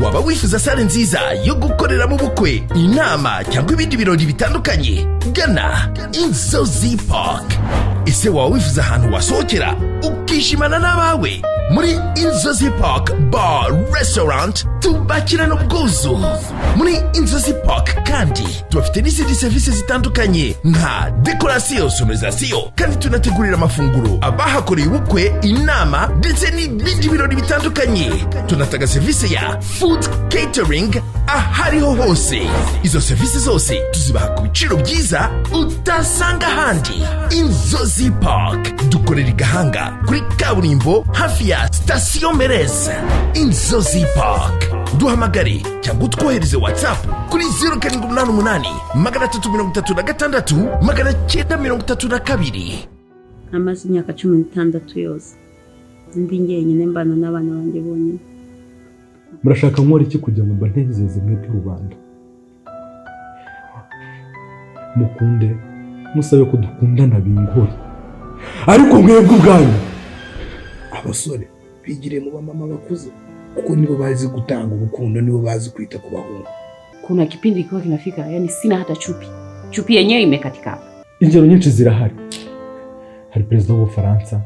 waba wifuza sale nziza yo gukoreramo ubukwe, inama cyangwa ibindi birori bitandukanye, gana Inzozi Park. Ese waba wifuza ahantu wasohokera ukishimana n'abawe? Muri Inzozi Park Bar Restaurant tubakirana ubwuzu. Muri Inzozi Park kandi tubafite n'izindi serivisi zitandukanye nka decoration, sonorisation, kandi tunategurira amafunguro abahakoreye ubukwe, inama ndetse n'ibindi birori bitandukanye. Tunatanga serivisi ya food catering ahariho hose. Izo serivisi zose tuzibaha ku biciro byiza utasanga ahandi. Inzozi Park dukorera i Gahanga kuri kaburimbo hafi ya Station Mereza. Inzozi Park. Duhamagare cyangwa utwohereze WhatsApp kuri 0788 Amaze imyaka 16 yose ndi ngenyine mbana n'abana banjye bonyine. Murashaka nkora iki kugira ngo mbanezeze mwebwe rubanda? Mukunde, musabe ko dukundana bingore. Ariko mwebwe ubwanyu abasore bigire mu bamama bakuze, kuko nibo bazi gutanga urukundo, nibo bazi kwita ku bahungu. Kuna kipindi kiwa kinafika, yani sina hata chupi yenyewe imekatika. Ingero nyinshi zirahari. Hari perezida w'Ubufaransa.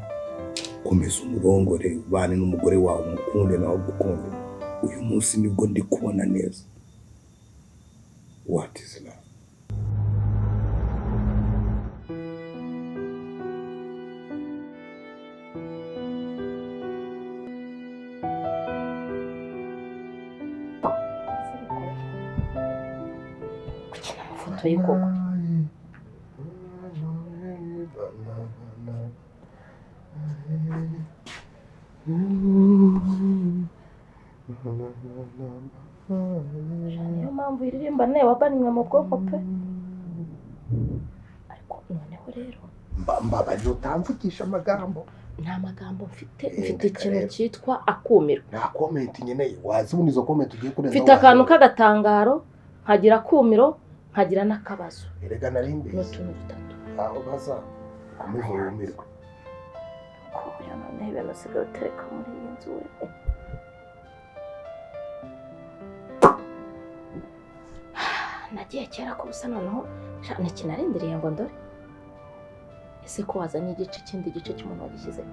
Komeza umurongore, ubane n'umugore wawe, umukunde nawe gukunde. Uyu munsi nibwo ndi kubona neza. What is love? Foto y'ikoko. Niyo mpamvu iririmba nawe wabanimwe mu bwoko pe. Ariko noneho rero Mbabari utamvugisha amagambo. nta magambo mfite ikintu cyitwa akumiro. Nta comment nyene wazi muri izo comment ugiye kureza. Mfite akantu k'agatangaro, nkagira akumiro, nkagira n'akabazo. Erega narimbe. N'utuntu dutatu. Aho baza umuvumirwe. Oya none ibintu sigaye utereka muri iyi nzu we. Nagiye kera ko busa noneho shane kinarindiriye ngo ndore. Ese ko wazanye ikindi gice cy'umuntu wagishyize?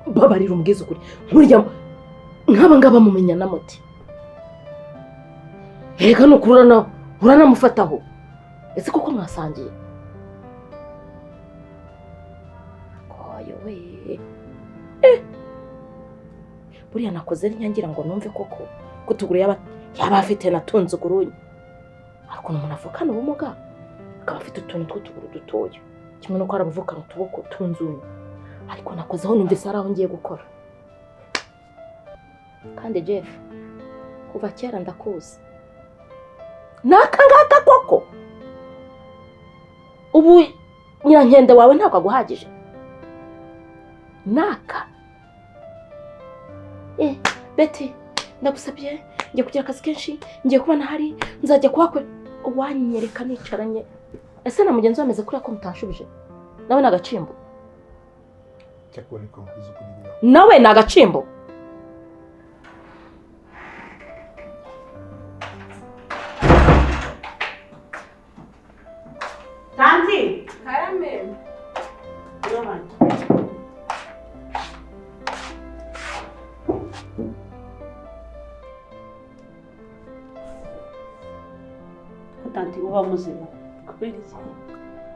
Babarira umbwiza ukuri. Nkurya nkaba ngaba mumenya na muti. Reka nukurana uranamufataho. Ese koko mwasangiye? Koyo we. Buriya nakoze nyangira ngo numve koko kutuguru yaba afite natunze ugurunya. Ariko umuntu avukana ubumuga akaba afite utuntu tw'utuguru dutoya. Kimwe no ko arabuvukana utuboko tunzunya. Ariko nakozeho numvise araho ngiye gukora. Kandi Jeff kuva kera ndakuzi. Nakangaka koko. Ubu nyirankende wawe ntabwo aguhagije. Naka. Betty, ndagusabye ngiye kugira akazi kenshi, ngiye kuba nahari, nzajya kuhakora. Wanyereka nicaranye. Ese na mugenzi wameze kuri ko mutanshubije. Nawe nagacimbo. Cyakore ko mbizo kuri bira. Nawe nagacimbo. Tanti, Karame. Roman. Tanti uba muzima. Kubera iki?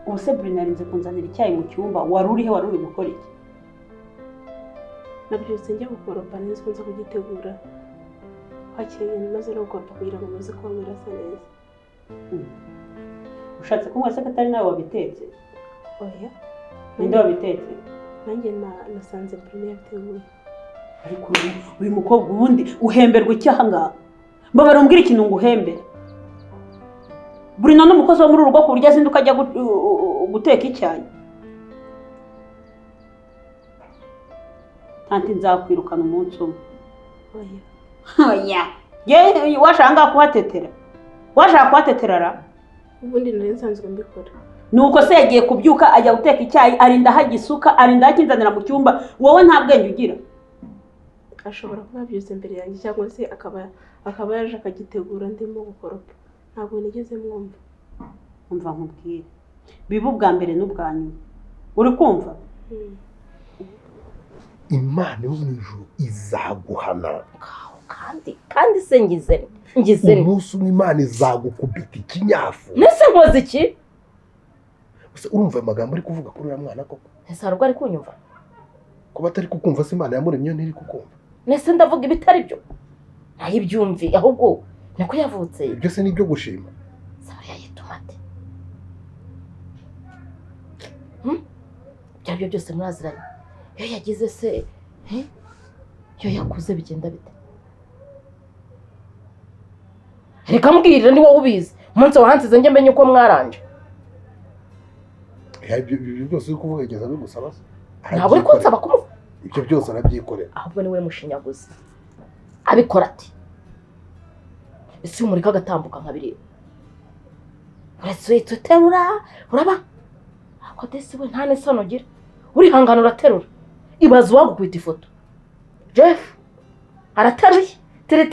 Ubuse Bruno yarinze kunzanira icyayi mu cyumba, wari uri gukora iki? Nabyutse njya gukoropa neza ko nza kugitegura. Hakeye maze no gukoropa kugira ngo muze kuba mwirasa neza. Ushatse kunywa se katari nawe wabitetse? Oya. Ninde wabitetse? Nanjye nasanze Bruno yabiteguye. Ariko uyu mukobwa ubundi uhemberwa icyaha ngaha. Mbabara umbwira ikintu ngo uhembere. Bruno n'umukozi wo muri urugo ku buryo azinduka ajya guteka icyayi. Tanti nzakwirukana umunsi umwe. Oya. Ye washanga kuhatetera. Washaka kuhatetera ra? Ubundi nari nsanzwe mbikora. Nuko se yagiye kubyuka ajya guteka icyayi, arinda hagisuka, arinda hakinzanira mu cyumba, wowe nta bwenge ugira. ashobora kuba yabyutse imbere yanjye cyangwa se akaba yaje akagitegura ndimo gukoropa. Ntabwo nigeze mwumva. umva nkubwire biba ubwa mbere n'ubwa nyuma uri kumva. Imana yo mu ijuru izaguhana kandi se ngize umunsi umwe Imana izagukubita ikinyafu. nese nkoze iki? Urumva ayo magambo ari kuvuga kuri uriya mwana koko? Ese hari ubwo ari kunyumva? Kuba atari kukumva se Imana yamuremye ntiri kukumva? Nese ndavuga ibitari byo naho ibyumvi ahubwo niko yavutse. Ibyo se nibyo gushima. Sabariya yitumate byabyo byose muraziranye. Iyo yagize se iyo yakuze bigenda bite? Reka mbwirira ni wowe ubizi. Umunsi wahansize njye menye uko mwaranje. Ibyo byose uri kuvuga igeza bigusaba se? Ntabwo uri kunsaba kumuva. Ibyo byose arabyikorera. Ahubwo ni we mushinyaguzi. Abikora ati. Ese umurika agatambuka nkabireba. Uretse tuterura uraba. Ako desi we nta nesono ugira. Urihangana uraterura. Ibaza wagukubita ifoto. Jeff arateruye. Tere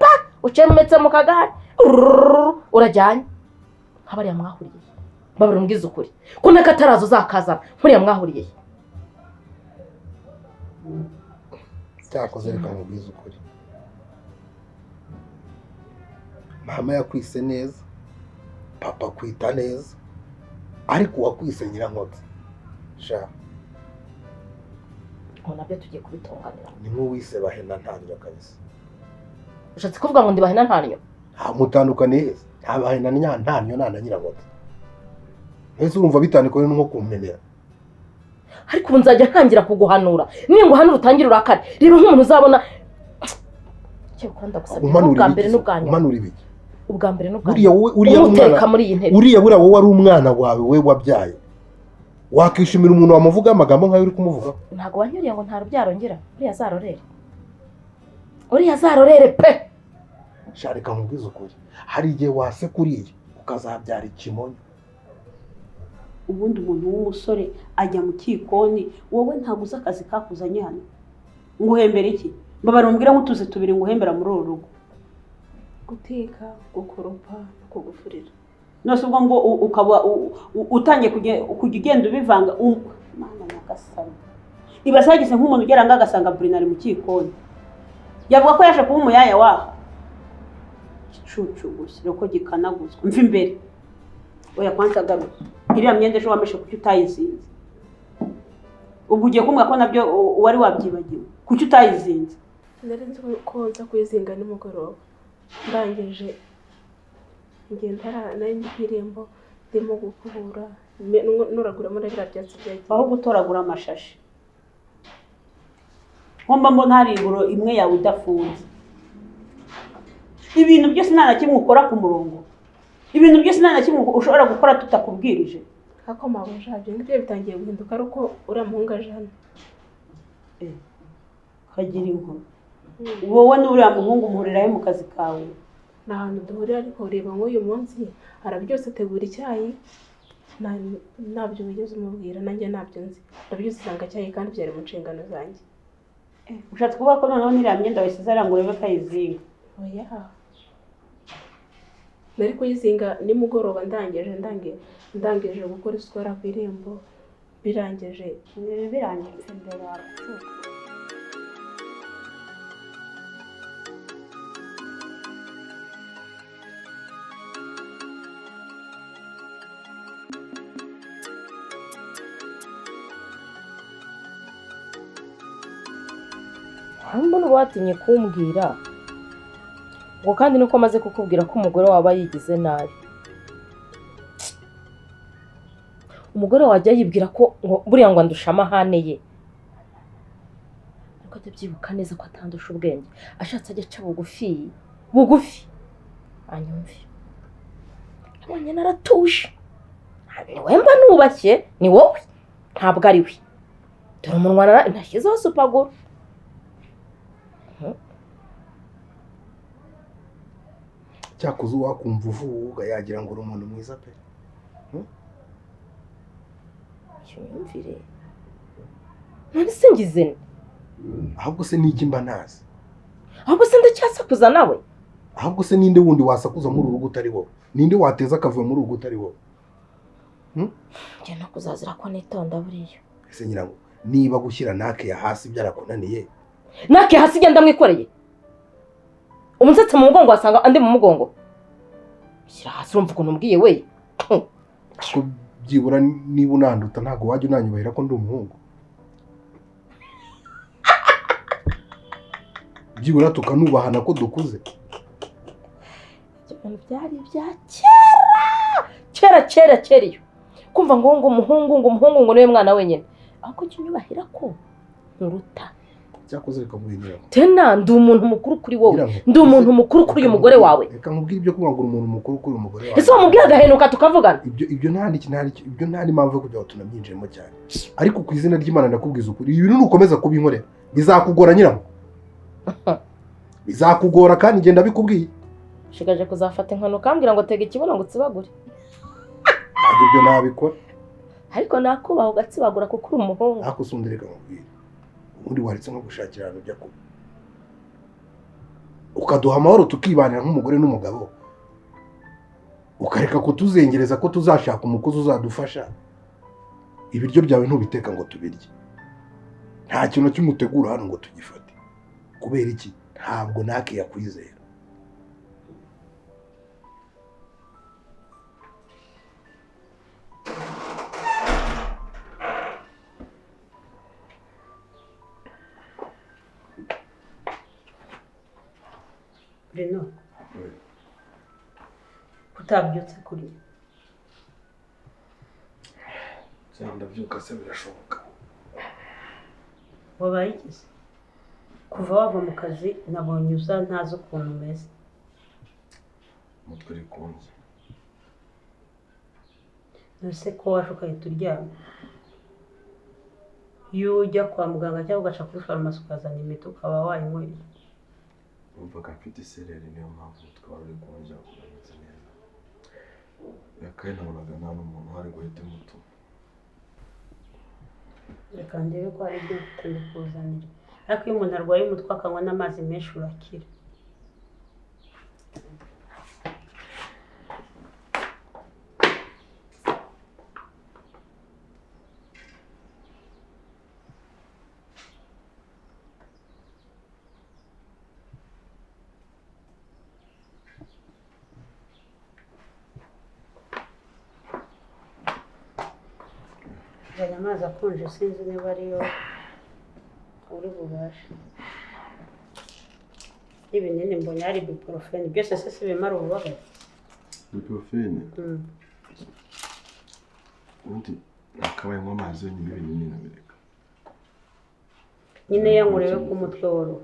pa. Ucemetse mu kagare. Urajyanye. Nkabariya mwahuriye. Babura mbwiza ukuri. Ko nakatarazo zakazana. Nkuriya mwahuriye. Cyakoze reka nkubwize ukuri. Mama yakwise neza, papa kwita neza, ariko wakwise Nyirankotsi sha nabyo tugiye kubitonganira. ni nk'uwise Bahena Ntanyo kabisa. Ushatse kuvuga ngo ndi Bahena Ntanyo? Nta mutandukaniye, nta Bahena Ntanyo na Nyirankotsi. Ese urumva bitandukanye nko kumenera? Ariko ubu nzajya ntangira kuguhanura. Niyo nguhanura utangira urakare. Reba nk'umuntu uzabona cyo kwanda gusabye ubwa mbere n'ubwa nyuma. Umanura ibiki? Ubwa mbere n'ubwa Uriya umwana muri iyi ntebe. Uriya wowe ari umwana wawe we wabyaye. Wakishimira umuntu wamuvuga amagambo nkayo uri kumuvuga? Ntago wanyuriye ngo nta rubyaro ngira. Uriya zarorere pe. Sharika nkubwize ukuri. Hari igihe wasekuriye ukazabyara ikimonyo. Ubundi umuntu w'umusore ajya mu kikoni wowe ntabwo uzi akazi kakuzanye hano ngo uhembere iki? Babarumbwira ngo tuze tubiri ngo uhembera muri uru rugo. Guteka, gukoropa no kugufurira. Nose ubwo ngo ukaba utangiye kujya ugenda ubivanga Mana nyagasani. Ibasagize nk'umuntu ugera ngagasanga Brinari mu kikoni. Yavuga ko yaje kuba umuyaya waha. Gicucu gushyira ko gikanaguzwa. Mva imbere. Oya kwanza garuka. Iriya myenda ejo wameshe kuki utayizinze? Ubwo ugiye kumwa ko nabyo wari wabyibagiwe. Kuki utayizinze? Nari nzi ko nza kuyizinga nimugoroba. Ndangije ngenda nari kwirembo ndimo gukubura nuragura muri bya byatsi byagiye. Aho gutoragura amashashi. Ngomba mbona hari iburo imwe yawe udafunze. Ibintu byose nta na kimwe ukora ku murongo. Ibintu byose nta na kimwe ushobora gukora tutakubwirije. Kako mabuje habyo ngibyo bitangiye guhinduka ariko uramuhungaje hano. Kagira inkuru. Wowe n'uriya muhungu muhurirayo mu kazi kawe. Nahantu duhurira ariko ureba nk'uyu munsi arabyose ategura icyayi. Nabyo bigeze umubwira nanjye nabyo nzi. Ndabyose usanga cyayi kandi byari mu nshingano zanjye. Ushatse kuvuga ko noneho n'iriya myenda wasize aranga urebe kayizinga. Oya. Nari kuyizinga nimugoroba ndangije gukora isukara ku irembo birangije imbere yacu. Mbona watinye kumbwira ngo kandi nuko amaze kukubwira ko umugore waba yigize nabi. Umugore wajya yibwira ko buriya ngo andusha amahane ye. Ariko atabyibuka neza ko atandusha ubwenge. Ashatse ajya aca bugufi. Anyumve. Nabonye naratuje. Ni we mba nubashye, ni wowe. Ntabwo ari we. Dore umunwa nashyizeho supaguru. Cyakoze wakumva uvuga yagira ngo uri umuntu mwiza pe. Cyumvire. None singize. ahubwo se niki mba nazi? ahubwo se ndacyasakuza nawe? Ahubwo se ninde wundi wasakuza muri urugo utari wowe? Ninde wateza akavuyo muri urugo utari wowe? njye no kuzazira ko nitonda buriya. Ese nyirango niba gushyira nake ya hasi byarakunaniye? Nake hasi genda mwikoreye. Umusatsi mu mugongo wasanga andi mu mugongo. Shyira hasi urumva ukuntu mbwiye we. Ko byibura niba unanduta ntago wajya unanyubahira ko ndi umuhungu. Byibura tukanubahana ko dukuze. Ibintu byari bya kera iyo. Kumva ngo umuhungu ngo niwe mwana wenyine. Ahubwo cyunyubahira ko nturuta. Cyakoze reka mubinyira. Tena ndi umuntu mukuru kuri wowe. Ndi umuntu mukuru kuri uyu mugore wawe. Reka nkubwire ibyo kubangura umuntu mukuru kuri umugore wawe. Ese wamubwiye agahenuka tukavugana? Ibyo nta impamvu yo kujya tunamyinjiremo cyane. Ariko ku izina ry'Imana ndakubwiza ukuri. Ibi bintu nukomeza kubinkorera bizakugora nyiramo. Bizakugora kandi ngenda bikubwiye. Shigaje kuzafata inkono kambwira ngo tega ikibuno ngo tsibagure. Ibyo nabikora. Ariko nakubaho gatsibagura kuko uri umuhungu. Akusundire kamubwira. Undi waretse nko gushakira ahantu bya kuba. Ukaduha amahoro tukibanira nk'umugore n'umugabo. Ukareka kutuzengereza ko tuzashaka umukozi uzadufasha. Ibiryo byawe ntubiteka ngo tubirye. Nta kintu cy'umuteguro hano ngo tugifate. Kubera iki? Ntabwo nake yakwizera. Bruno, utabyutse kuri ndabyuka se birashoboka. wabaye iki? Kuva wava mu kazi nabonye uza ntazi ukuntu umeze. Umutwe uri kunze. Nose ko waje ukahita uryama. Iyo ujya kwa muganga cyangwa ugaca kuri farumasi ukazana imiti ukaba wayinyweye. Umvaga mfite isereri niyo mpamvu umutwe wari uri kunjya umeze neza. Yakaye nabonaga nta n'umuntu uhari ngo ahite mutuma. Reka ndebe ko hari ibyo mfite ndikuzanira. Ariko iyo umuntu arwaye umutwe akanywa n'amazi menshi urakira. Aya amazi akonje sinzi niba ariyo uri bubashe. Ibinini mbonye hari ibuprofene byose se bimara ububabare. Ibuprofene? Undi nakabaye mu amazi yonyine ibinini nkabireka. Nyine yankurewe ku mutwe woro.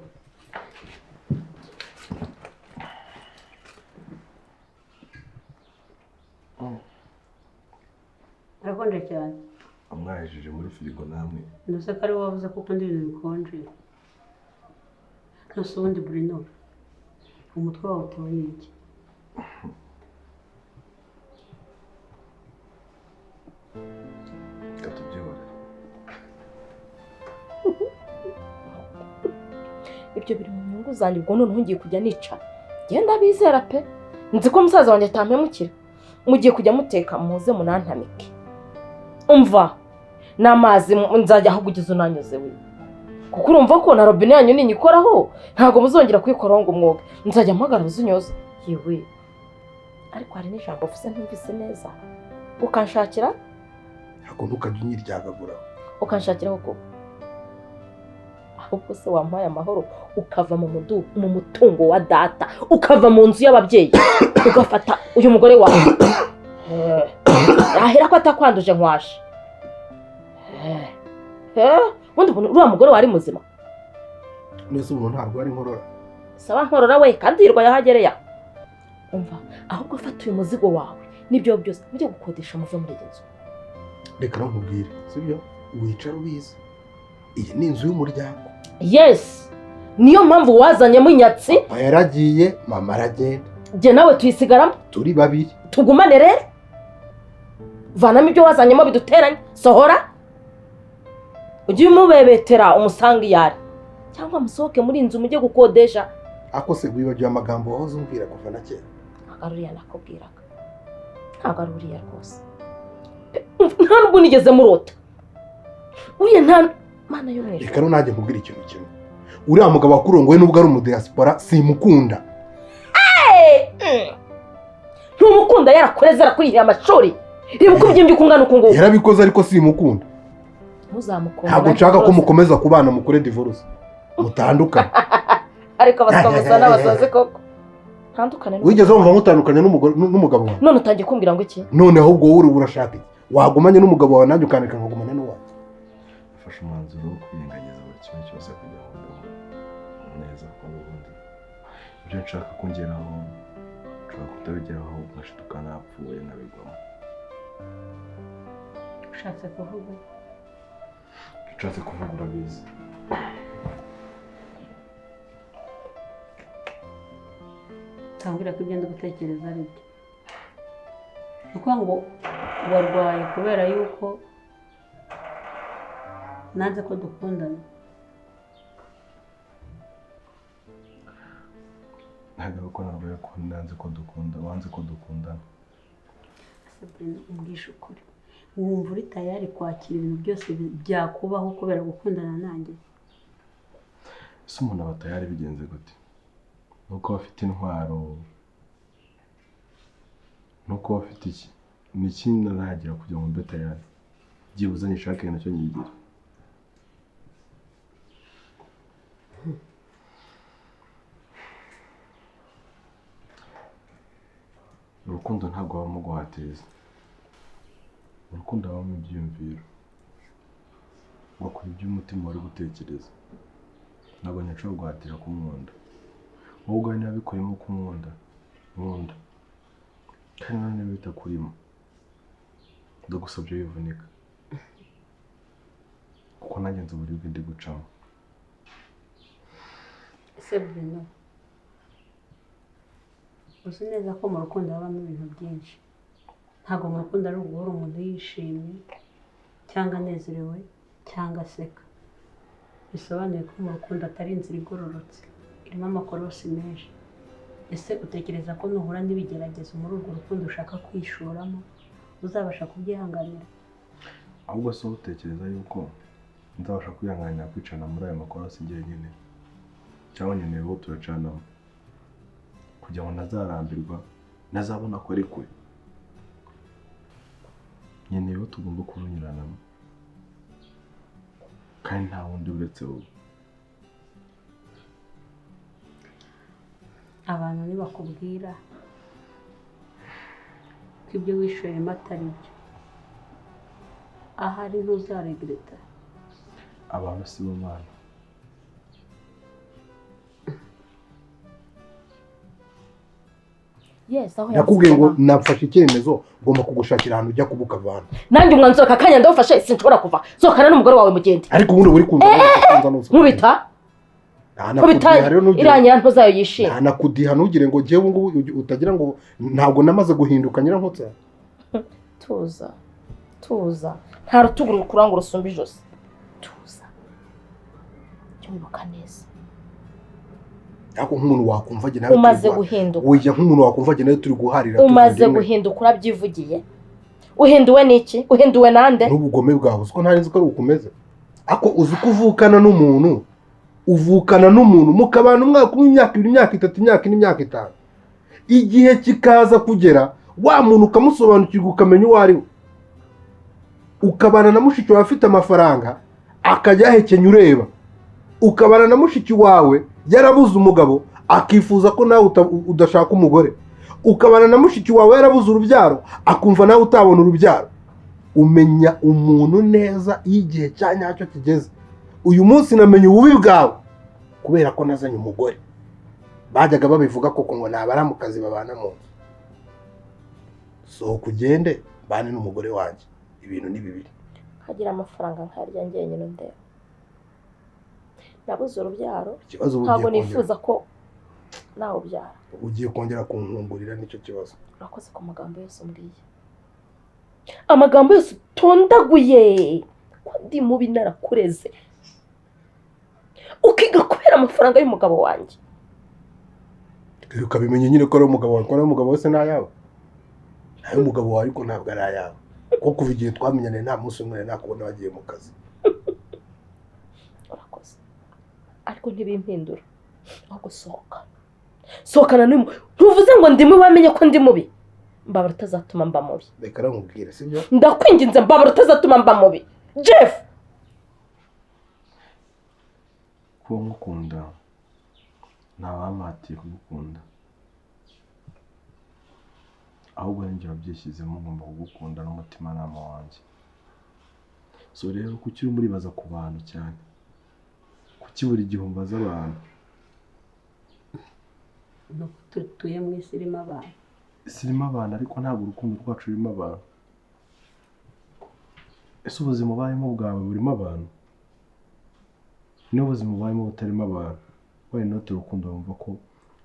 Arakonje cyane. Amwajeje muri firigo namwe. Nose ko ari wavuze ko ukunda ibintu bikonje. Nose ubundi Bruno, umutwe wawe utewe n'iki? Katubyibora. Ibyo biri mu nyungu zanjye ubwo none ngiye kujya nica. Genda bizera pe. Nzi ko musaza wanjye atampemukira. Mugiye kujya muteka muze munantamike. Umva. N'amazi nzajya aho ugize unanyuze we. Kuko urumva ko na robine yanyu ninyikoraho ntago muzongera kwikoraho ngo umwuga. Nzajya mpagara uzunyoza. Yewe. Ariko hari n'ijambo vuze ntumvise neza. Ukanshakira? Ntabwo ntukajya unyiryagagura. Ukanshakira koko. Ahubwo se wampaye amahoro ukava mu mutungo wa data, ukava mu nzu y'ababyeyi, ugafata uyu mugore wawe. Ahera ko atakwanduje nkwashe. Wundi uriya mugore wari muzima. Nese umuntu ntabwo ari nkorora. Saba nkorora we kandi yirwa yahagereya. Umva, ahubwo fata uyu muzigo wawe nibyo byose mujye gukodesha muve muri iyi nzu. Reka nkubwire, sibyo? Wicara ubizi. Iyi ni inzu y'umuryango. Yes. Niyo mpamvu wazanyemo inyatsi. Papa yaragiye, mama aragenda. Jye nawe tuyisigaramo. Turi babiri. Tugumane rero. Vanamo ibyo wazanyemo biduteranye. Sohora. Ujye umubebetera umusanga iyari. cyangwa musohoke muri inzu mujye gukodesha. ako se wibagiwe amagambo wahoze umbwira kuva na kera. Ntabwo ari uriya nakubwiraga, ntabwo ari uriya rwose. Nta nubwo nigeze murota uriya, nta mana yo mwijuru. Reka nanjye nkubwira ikintu kimwe, uriya mugabo wakurongoye nubwo ari umudiaspora simukunda. Ntumukunda, yarakureze arakurihira amashuri, reba uko byimbi kungana uku nguku. Yarabikoze ariko simukunda. Muzamukunda. Ntabwo nshaka ko mukomeza kubana mukore divorce mutandukane. Ariko abasamuza n'abasazi koko tandukane. Wigeze wumva mutandukanye n'umugabo wawe? None utangiye kumbwira ngo iki? None ahubwo wowe urashaka iki? Wagumanye n'umugabo wawe nanjye ukandika nkagumana n'uwawe. Afashe umwanzuro wo kwirengagiza buri kimwe cyose kugira ngo mbeho neza kuko n'ubundi ibyo nshaka kongeraho nshobora kutabigeraho ngashiduka napfuye nkabigwamo. Ushatse kuvuga? Nshatse kuvuga urabizi. Tambwira ko ibyo ndi gutekereza ari byo. Nuko ngo warwaye kubera yuko nanze ko dukundana. Ntabwo ko narwaye ko nanze ko dukunda, wanze ko dukundana. Sabrina, umbwisha ukuri. Wumva uri tayari kwakira ibintu byose byakubaho kubera gukundana nanjye? Ese umuntu aba tayari bigenze gute? Nuko bafite intwaro, nuko bafite iki? Ni iki naragira kugira ngo mbe tayari? Byibuze nishake nacyo nyigira. Urukundo ntabwo habamo guhatiriza. Urukundo habamo ibyiyumviro. Wakora ibyo umutima wari gutekereza. Ntabwo nshobora guhatira kumwunda. Wowe ubwawe niba bikoremo kumwunda, nkunda. Kandi none niba bitakurimo, ndagusabye wivunika. Kuko nanjye nzi uburibwe ndi gucamo. Sabrina, uzi neza ko mu rukundo habamo ibintu byinshi. Ntabwo mu rukundo ari uguhora umuntu yishimye cyangwa anezerewe cyangwa aseka. Bisobanuye ko mu rukundo atari inzira igororotse, irimo amakorosi menshi. Ese utekereza ko nuhura n'ibigeragezo muri urwo rukundo ushaka kwishoramo uzabasha kubyihanganira? Ahubwo se utekereza yuko nzabasha kwihanganira kwicana muri ayo makorosi njyenyine, cyangwa nkeneye uwo turacanamo kugira ngo ntazarambirwa, ntazabona ko ari kure. Nkeneye uwo tugomba kurunyuranamo kandi nta wundi uretse wowe. Abantu ntibakubwira ko ibyo wishoyemo atari byo, ahari ntuzaregreta. Abantu si bo Mana. Yes, aho Nakubwiye ngo nafashe icyemezo ngomba kugushakira ahantu ujya kubuka abantu. nanjye umwanzuro kakanya ndawufashe, sinshobora kuva. Sokana n'umugore wawe mugende. Ariko ubundi uri kunza Nkubita irangira ntuzayo yishimye. Ntanakudiha ntugire ngo jewe ngo utagira ngo ntabwo namaze guhinduka nyirankotsa. Tuza nta rutugu rukuranga urusumba ijosi. Tuza cyumbuka neza. Ako nk'umuntu wakumva je nawe umaze guhinduka. Oya nk'umuntu wakumva je nawe turi guharira. Umaze guhinduka urabyivugiye. Uhinduwe n'iki? Uhinduwe nande? N'ubugome bwawe uko ntari nzi ko ari ukomeze. Ako uzi kuvukana n'umuntu, uvukana n'umuntu mukabana umwaka w'imyaka 2 imyaka 3 imyaka n'imyaka 5. Igihe kikaza kugera wa muntu ukamusobanukirwa ukamenya uwo ari we. Ukabana na mushiki wawe afite amafaranga akajya ahekenya ureba. Ukabana na mushiki wawe yarabuze umugabo akifuza ko nawe udashaka umugore. Ukabana na mushiki wawe yarabuze urubyaro akumva nawe utabona urubyaro. Umenya umuntu neza igihe cyanyacyo kigeze. Uyu munsi namenye ububi bwawe kubera ko nazanye umugore. Bajyaga babivuga koko ngo nabara mu kazi babana mu nzu. So kugende bane n'umugore wanjye. Ibintu ni bibiri. Hagira amafaranga nkarya njyenyine ndeba. Nabuze urubyaro. Ntabwo nifuza ko nawe ubyara. Ugiye kongera kunkungurira nicyo kibazo. Urakoze ku magambo yose umbwiye. Amagambo yose tondaguye. Ko ndi mubi narakureze. ukiga kubera amafaranga y'umugabo wanjye. Ukabimenya nyine ko ari umugabo wawe, ko ari umugabo wese n'ayawe. Nayo umugabo wawe ariko ntabwo ari ayawe. Kuko kuva igihe twamenyane nta munsi umwe nakubona wagiye mu kazi. Urakoze. Ariko ntibimpindura. Ahubwo sohokana n'umu. Ntuvuze ngo ndi mubi wamenye ko ndi mubi. Mbabara utazatuma mba mubi. Reka nkubwire sibyo? Ndakwinginze mbabara utazatuma mba mubi. Jeff. Kuba ngukunda ntawamatiye kugukunda, ahubwo njye wabyishyizemo ngomba kugukunda n'umutimanama wanjye. So rero kuki uri muribaza ku bantu cyane? Kuki buri gihe umbaza abantu? Nuko tutuye mu isi irimo abantu. Isi irimo abantu ariko ntabwo urukundo rwacu rurimo abantu. Ese ubuzima ubayemo bwawe burimo abantu? Niba ubuzima ubayemo butarimo abantu, wari not urukundo wumva ko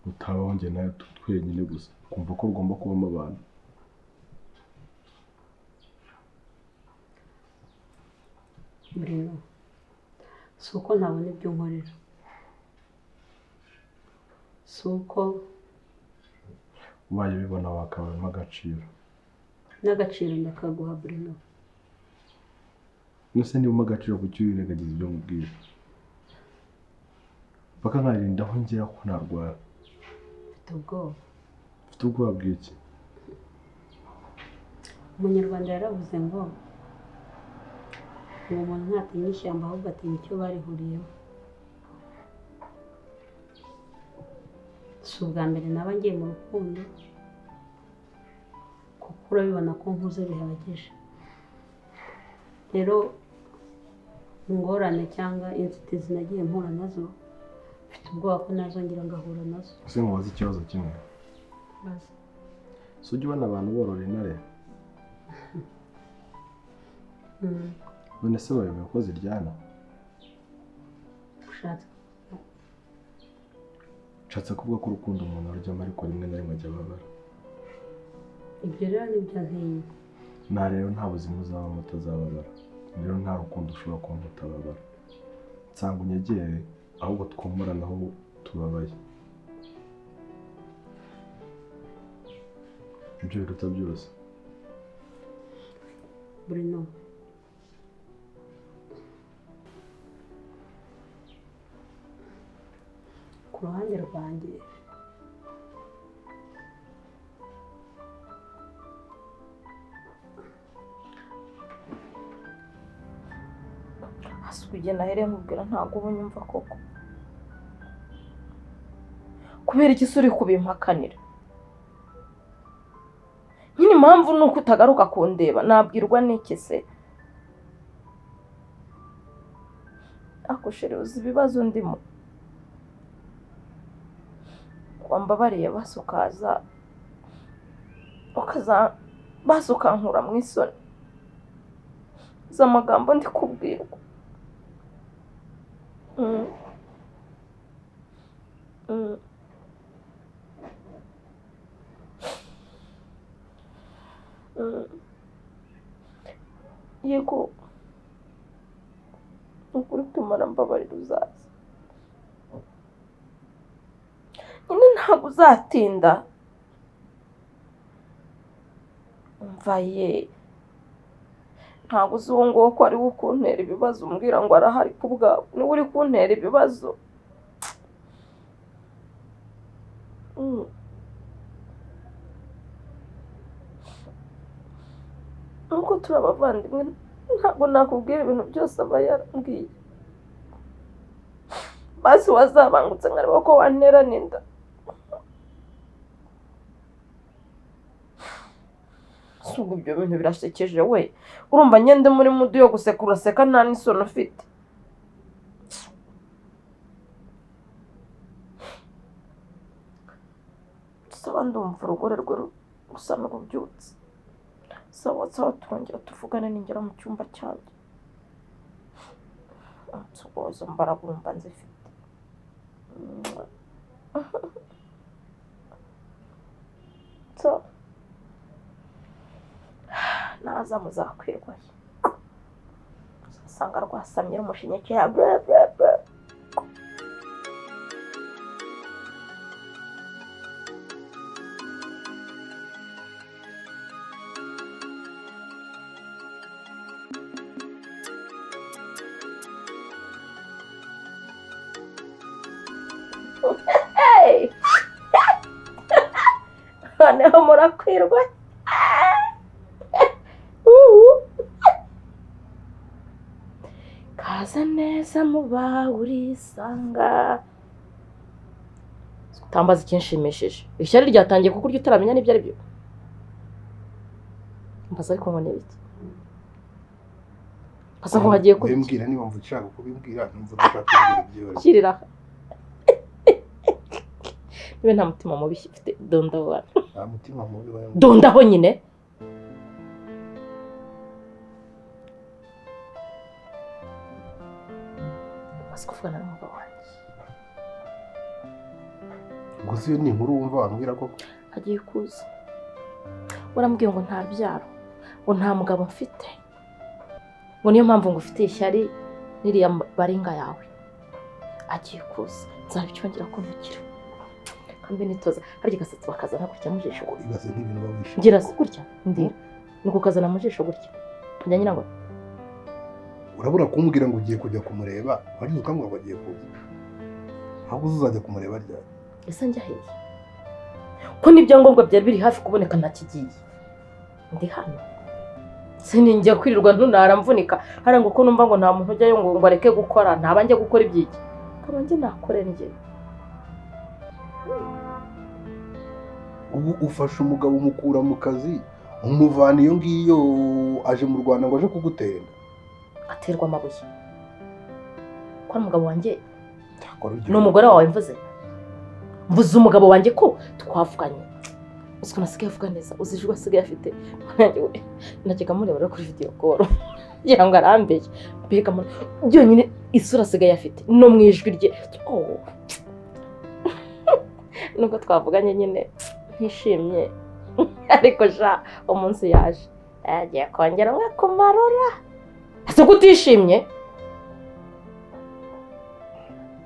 utabaho njye nawe twenyine gusa, kumva ko ugomba kubamo abantu. Bruno, si uko ntabona ibyo nkorera, si uko ubaye ubibona wakabamo agaciro. n'agaciro ndakaguha Bruno. Nuse niba umpa agaciro kuki wirengagiza ibyo nkubwira? Paka nkarinda aho ngera ko narwara. Mfite ubwoba. Mfite ubwoba bw'iki? Umunyarwanda yaravuze ngo uwo muntu ntatinya ishyamba ahubwo atinya icyo barihuriyeho. Si ubwa mbere naba ngiye mu rukundo, kuko urabibona ko nkuze bihagije. Rero ingorane cyangwa inzitizi nagiye mpura nazo, mfite ubwoba ko nazongera ngahura nazo. Ese nkubaza ikibazo kimwe. Baza. So ujya ubona abantu borora intare? None se bayobewe ko ziryana? Ushatse kuvuga ko urukundo umuntu arujyamo ariko rimwe na rimwe ajya ababara. Ibyo rero nibyo ntinya. Nta rero nta buzima uzaba mutazababara. Rero nta rukundo ushobora kuba mutababara. Nsanga unyegere ahubwo twumurana aho tubabaye. Ibyo biruta byose. Bruno, ku ruhande rwanjye Asubiye nahere nkubwira ntago ubunyumva koko. Kubera iki suri kubimpakanira? Nyine impamvu nuko utagaruka kundeba, nabwirwa n'iki se? Akoshere uzi ibibazo ndimo. Wambabariye basukaza basukankura mu isoni z'amagambo ndi kubwirwa. Yego ukuri tumara mbabarira uzaza. Nyine ntabwo uzatinda. Umva ye, ntabwo uzi uwo nguwo ko ari we ukuntera ibibazo umbwira ngo arahari ku bwawe. Niwe uri kuntera ibibazo. Nuko turabavandimwe, ntabwo nakubwira ibintu byose aba yarambwiye. Basi wazabangutse nkareba ko wantera n'inda. Sugu ibyo bintu birashekeje we. Urumva nyende muri mudu yo guseka uraseka nta n'isoni ufite. Sawa ndumva urugore rwe rusa n'urubyutse. Sawa turongera tuvugane ningera mu cyumba cyanjye. Nsugozo mbarabumba nzifite. So naza muzakwirwaye. Usanga rwasamye umushinyeke ya bla bla bla. noneho murakwirwa kaza neza muba urisanga utambaza ikinshimishije ishyari ryatangiye kuko urya utaramenya n'ibyo ari byo mbaza ariko ngo n'ibiki mbaza ngo hagiye kuba mbwira niba mvuga ushaka kubimbwira numva udashaka kumbwira ibyo kirira niba nta mutima mubi ufite dondaho nta mutima mubi dondaho nyine maze kuvugana n'umugabo wanjye gusa iyo ni inkuru wumva wambwira ko agiye kuza urambwiye ngo nta byaro ngo nta mugabo mfite ngo niyo mpamvu ngo ufite ishyari n'iriya baringa yawe agiye kuza nzabicyongera kumukira kandi nitoza harya gasatsi bakazana gutya mu jisho ibaze nk'ibintu babishe ngira se gutya ndira nuko kazana mu jisho gutya njya nyina ngo urabura kumbwira ngo ugiye kujya kumureba wari ukambwira ngo agiye kuza ahubwo uzajya kumureba ryari ese njya hehe ko n'ibyangombwa byari biri hafi kuboneka ntakigiye ndi hano sininjya kwirirwa ntunara mvunika hari ngo ko numva ngo nta muntu ujyayo ngo areke gukora ntaba njya gukora ibyiki kaba njye nakore njye ubu ufashe umugabo umukura mu kazi umuvana iyo ngiyo aje mu Rwanda ngo aje kugutera aterwa amabuye ko ari umugabo wanjye ni umugore wawe mvuze umugabo wanjye ko twavuganye uzi ko nasigaye avuga neza uzi ijwi asigaye afite najyaga mureba kuri video call ngira ngo arambeye mbega byonyine isura asigaye afite no mu ijwi rye nubwo twavuganye nyine ntishimye ariko ja umunsi yaje yagiye kongera umwe kumarura ese ko utishimye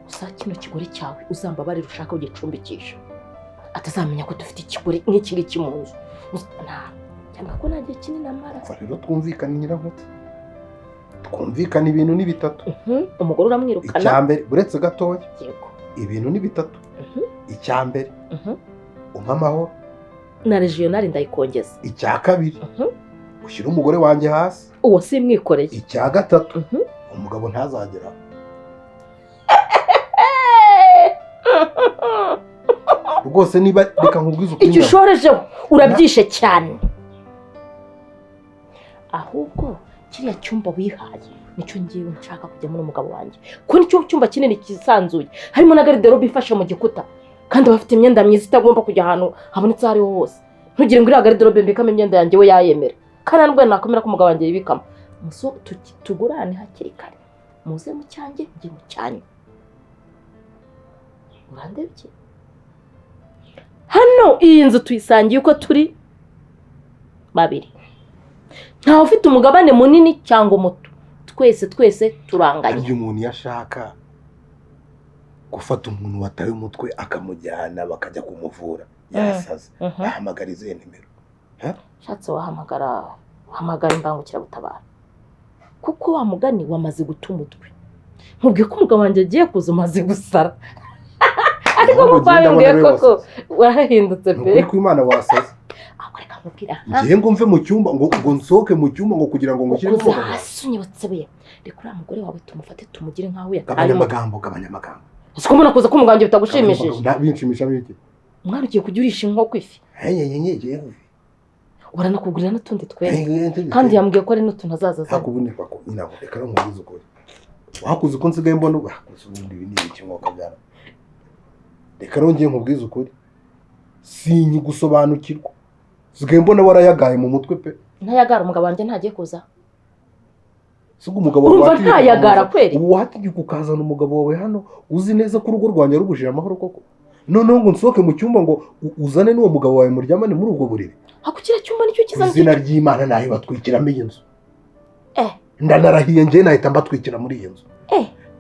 gusa kino kigore cyawe uzambabarira ushaka ugicumbikisha atazamenya ko dufite ikigore nk'iki ngiki mu nzu cyangwa ko nta gihe kinini amara rero twumvikane nyirankotsi twumvikane ibintu ni bitatu umugore uramwirukana icyambere uretse gatoya yego ibintu ni bitatu icyambere umpa amahoro na regional ndayikongeza icya kabiri ushyira umugore wanjye hasi uwo simwikoreye icya gatatu umugabo ntazagera rwose niba reka nkubwize ukuri icyo ushorejeho urabyishe cyane ahubwo kiriya cyumba wihaye nicyo ngiye nshaka kujyamo n'umugabo wanjye ko nicyo cyumba kinini kisanzuye harimo na garderobe ifashe mu gikuta kandi bafite imyenda myiza itagomba kujya ahantu habonetse aho ariho hose ntugire ngo iriya garderobe mbikamo imyenda yanjye we yayemera kandi nubwo nakomera ko umugabo wanjye yibikamo tugurane hakiri kare muze mu cyanjye njye mu cyanyu urandebye hano iyi nzu tuyisangiye uko turi babiri ntawe ufite umugabane munini cyangwa muto twese turanganye iyo umuntu yashaka gufata umuntu wataye umutwe akamujyana bakajya kumuvura yasaze ahamagara izihe nimero shatse wahamagara imbangukiragutabara kuko wa mugani wamaze guta umutwe nkubwiye ko umugabo wanjye agiye kuza umaze gusara ariko muvambwiye koko warahindutse pe nuko Imana wasaze reka mubwira ngiye ngo mve mu cyumba ngo nsohoke mu cyumba ngo kugira ngo ngushyire mu hasi unyibutse buye reka uriya mugore wawe tumufate tumugire nk'aho yataye gabanya amagambo uzi ko mbona kuza ko umuganje bitagushimishije binshimisha biki umwana ugiye kujya urisha inkoko ifi uranakugurira n'utundi twenge kandi yambwiye ko ari n'utuntu azaza hakuboneka ko nyina reka nkubwize ukuri wakuze ko nsigaye mbona wakuze ubundi ibi ni iki nkoko byara reka ngiye nkubwize ukuri sinyi gusobanukirwa sigaye mbona warayagaye mu mutwe pe ntayagara umugabo wanjye ntagiye kuza sugo umugabo wawe ntayagara kweri ubu wategeka ukazana umugabo wawe hano uzi neza ko urugo rwanjye rubujije amahoro koko noneho ngo nsohoke mu cyumba ngo uzane n'uwo mugabo wawe muryamane muri ubwo buriri hakukira cyumba nicyo kizana izina ry'Imana nayo batwikiramo iyi nzu ndanarahiye nje nahita mbatwikira muri iyi nzu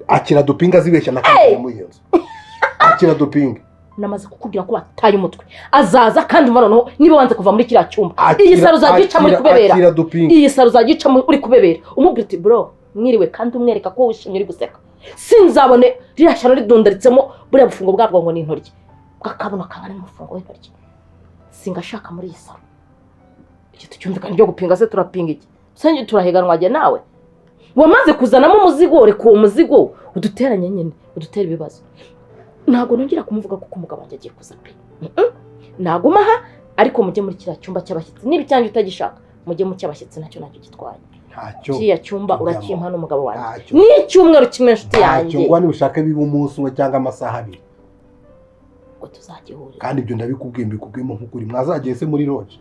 akira dupinga zibeshya nakanje muri iyi nzu akira dupinga namaze kukubwira ko bataye umutwe azaza kandi noneho niba wanze kuva muri kiriya cyumba iyi saro uzagica muri kubebera iyi saro uzagica uri kubebera umubwira uti bro mwiriwe kandi umwereka ko wishimye uri guseka sinzabone ririya shyano ridundaritsemo buriya bufungo bwabwo ngo ni intoryi bw'akabuno kangana n'umufungo w'intoryi singashaka muri iyi salo icyo tucyumvikana byo gupinga se turapinga iki sanje turaheganwa ajya nawe wamaze kuzanamo umuzigo reka uwo muzigo uduteranye nyine udutera ibibazo ntabwo nongera kumuvuga kuko umugabo wanjye agiye kuza pe naguma aha ariko mujye muri kiriya cyumba cy'abashyitsi niba icyanjye utagishaka mujye mu cy'abashyitsi nacyo gitwaye kiriya cyumba urakimpa n'umugabo wanjye n'icyumweru kimwe inshuti yanjye ntacyo ngo nibushake biba umunsi umwe cyangwa amasaha abiri ngo tuzagihurira kandi ibyo ndabikubwiye mbikubwiyemo nk'ukuri mwazagiye se muri loge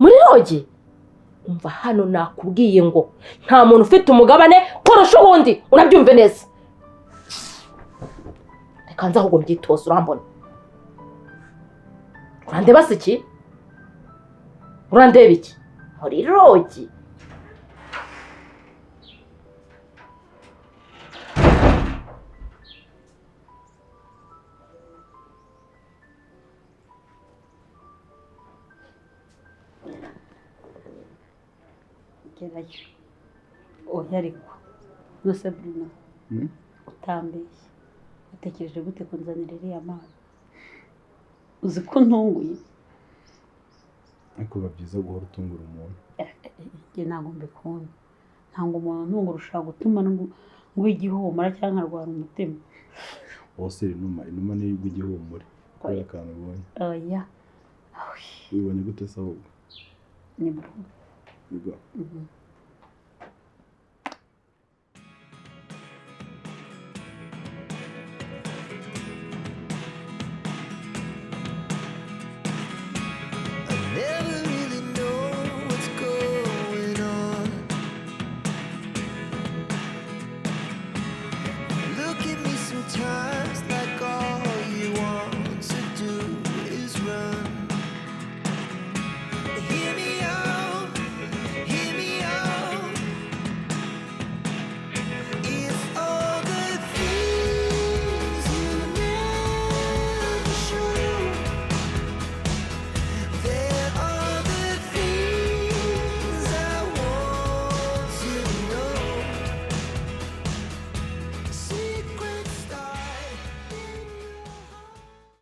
muri loge umva hano nakubwiye ngo nta muntu ufite umugabane kurusha ubundi urabyumve neza reka nza ahubwo mbyitoze urambona urandeba se iki urandeba iki muri loge gerayo oya ariko nose Bruno utambeshye utekereje gute kunzanira iriya mazi uzi ko ntunguye ariko biba byiza guhora utungura umuntu njye ntabwo mbikunda ntabwo umuntu ntungura ushaka gutuma ngw'igihumura cyangwa nkarwara umutima wose inuma niyo igihumure kubera akantu ubonye oya wibonye gute se ahubwo ni Bruno Yego.